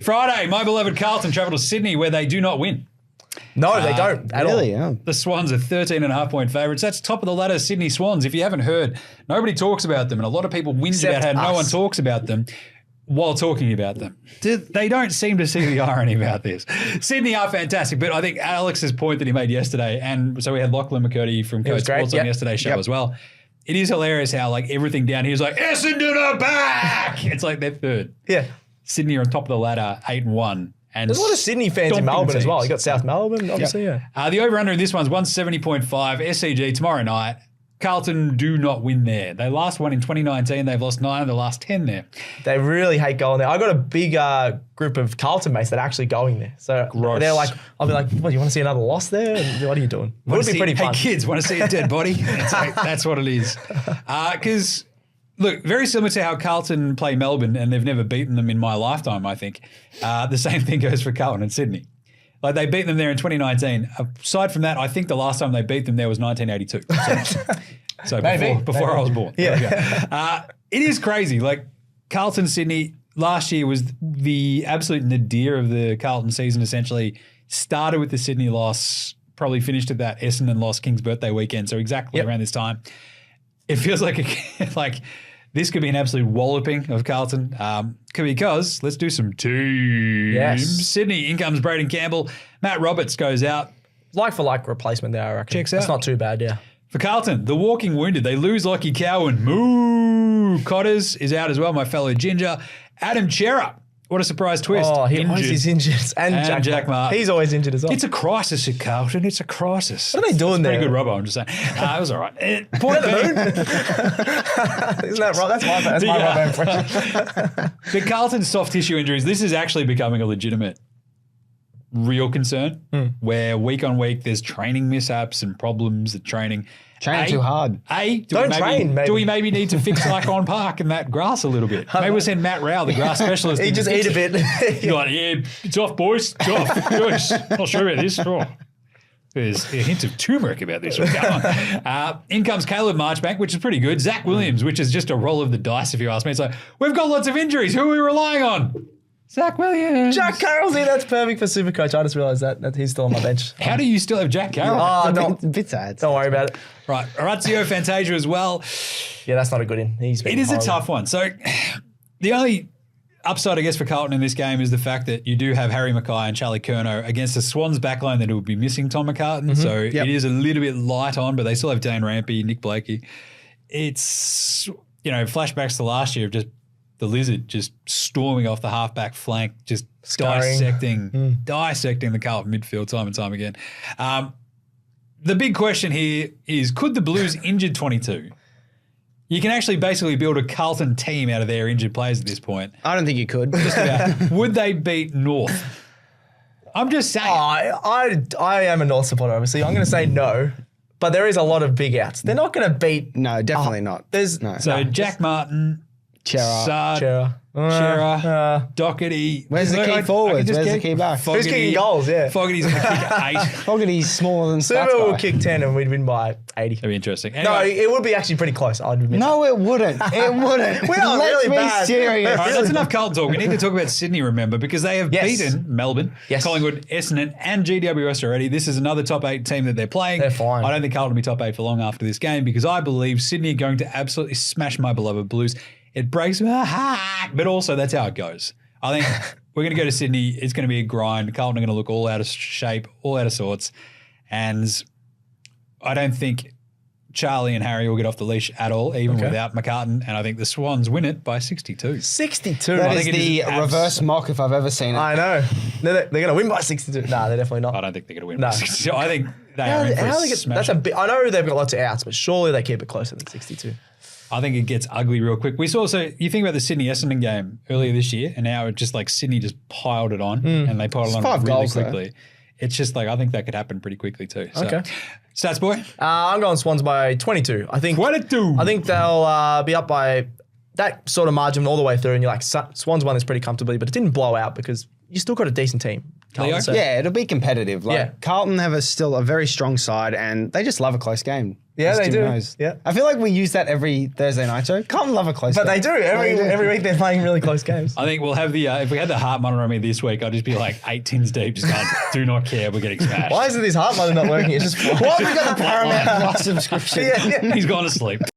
Friday, my beloved Carlton travel to Sydney where they do not win. No, they don't at all. Yeah. The Swans are 13.5-point favourites. That's top of the ladder, Sydney Swans. If you haven't heard, nobody talks about them, and a lot of people whinge Except about how no us. one talks about them while talking about them. They don't seem to see the irony about this. Sydney are fantastic, but I think Alex's point that he made yesterday, and so we had Lachlan McCurdy from Code Sports on yesterday's show as well. It is hilarious how like everything down here is like, Essendon are back! It's like they're third. Yeah. Sydney are on top of the ladder, 8-1. And there's a lot of Sydney fans in Melbourne as well. You got South Melbourne, obviously, yeah. The over-under in this one's 170.5. SCG tomorrow night. Carlton do not win there. They last won in 2019. They've lost 9 of the last 10 there. They really hate going there. I got a big group of Carlton mates that are actually going there. So they're like, I'll be like, what, you want to see another loss there? And what are you doing? It would be pretty fun. Hey, kids, want to see a dead body? That's what it is. Because... Look, very similar to how Carlton play Melbourne, and they've never beaten them in my lifetime, I think. The same thing goes for Carlton and Sydney. Like, they beat them there in 2019. Aside from that, I think the last time they beat them there was 1982. So before I was born. Yeah. It is crazy. Like, Carlton, Sydney, last year was the absolute nadir of the Carlton season, essentially. Started with the Sydney loss, probably finished at that Essendon loss, King's birthday weekend, so exactly around this time. It feels like this could be an absolute walloping of Carlton. Because let's do some teams. Yes. Sydney, in comes Braden Campbell. Matt Roberts goes out. Like for like replacement there, I reckon. Checks out. It's not too bad, yeah. For Carlton, the walking wounded. They lose Lockie Cowan. Moo. Cotters is out as well, my fellow Ginger. Adam Chera. What a surprise twist. Oh, he's injured. And Jack Martin. He's always injured as well. It's a crisis at Carlton. It's a crisis. What are they doing there? Pretty good rubber, I'm just saying. It was all right. Point B. Isn't that right? That's my rubber impression. The Carlton soft tissue injuries, this is actually becoming a legitimate real concern where week on week there's training mishaps and problems at training. Training too hard. Do we maybe need to fix like on park and that grass a little bit? Maybe we'll send Matt Rowell, the grass specialist. He just ate a bit. You're like, yeah, it's off, boys. It's off. Yes. Not sure about this. Oh. There's a hint of turmeric about this one. In comes Caleb Marchbank, which is pretty good. Zach Williams, which is just a roll of the dice, if you ask me. It's like, we've got lots of injuries. Who are we relying on? Zach Williams. Jack Carroll's here. That's perfect for Supercoach. I just realised that he's still on my bench. How do you still have Jack Carroll? It's a bit sad. Don't worry about it. Right. Orazio Fantasia as well. Yeah, that's not a good in. It is a tough one. So the only upside, I guess, for Carlton in this game is the fact that you do have Harry Mackay and Charlie Curnow against the Swans backline that will be missing Tom McCartan. So it is a little bit light on, but they still have Dane Rampy, Nick Blakey. It's, flashbacks to last year of just the Lizard just storming off the halfback flank, just dissecting the Carlton midfield time and time again. The big question here is, could the Blues injured 22? You can actually basically build a Carlton team out of their injured players at this point. I don't think you could. Just about. Would they beat North? I'm just saying. I am a North supporter, obviously. I'm going to say no, but there is a lot of big outs. They're not going to beat. No, definitely not. Jack Martin, Chera. Sarge, Chera, Doherty. Where's the key forwards? Where's the key back? Who's kicking goals? Yeah. Fogarty's going to kick 8. Fogarty's smaller than Super will kick 10 and we'd win by 80. That'd be interesting. Anyway. No, it would be actually pretty close. I'd admit. No, it wouldn't. It wouldn't. We are really bad. Serious. All right, that's enough Carlton talk. We need to talk about Sydney, remember, because they have beaten Melbourne, Collingwood, Essendon, and GWS already. This is another top 8 team that they're playing. They're fine. I don't think Carlton will be top 8 for long after this game because I believe Sydney are going to absolutely smash my beloved Blues. It breaks my heart, but also that's how it goes. I think we're going to go to Sydney. It's going to be a grind. Carlton are going to look all out of shape, all out of sorts. And I don't think Charlie and Harry will get off the leash at all, even without McCartan. And I think the Swans win it by 62. 62? That is the reverse mock if I've ever seen it. I know. They're going to win by 62. No, they're definitely not. I don't think they're going to win by 62. I think they are in for a smash. That's a bit. I know they've got lots of outs, but surely they keep it closer than 62. I think it gets ugly real quick. We saw, so you think about the Sydney Essendon game earlier this year, and now it just like Sydney just piled it on, and they piled it on 5 really goals, quickly. It's just like, I think that could happen pretty quickly too. So. Okay. Stats boy? I'm going Swans by 22. I think 22. I think they'll be up by that sort of margin all the way through, and you're like, Swans won this pretty comfortably, but it didn't blow out because you still got a decent team. Carlton, so- Yeah, it'll be competitive. Like Yeah. Carlton have still a very strong side, and they just love a close game. Yeah, as they Tim do. knows. Yeah. I feel like we use that every Thursday night show. Carlton love a close But game. they do. Every week they're playing really close games. I think we'll have the if we had the heart monitor on me this week, I'd just be like 8 tins deep, just going, do not care, we're getting smashed. Why is this heart monitor not working? It's just Why have we got the Paramount Plus subscription? yeah. He's gone to sleep.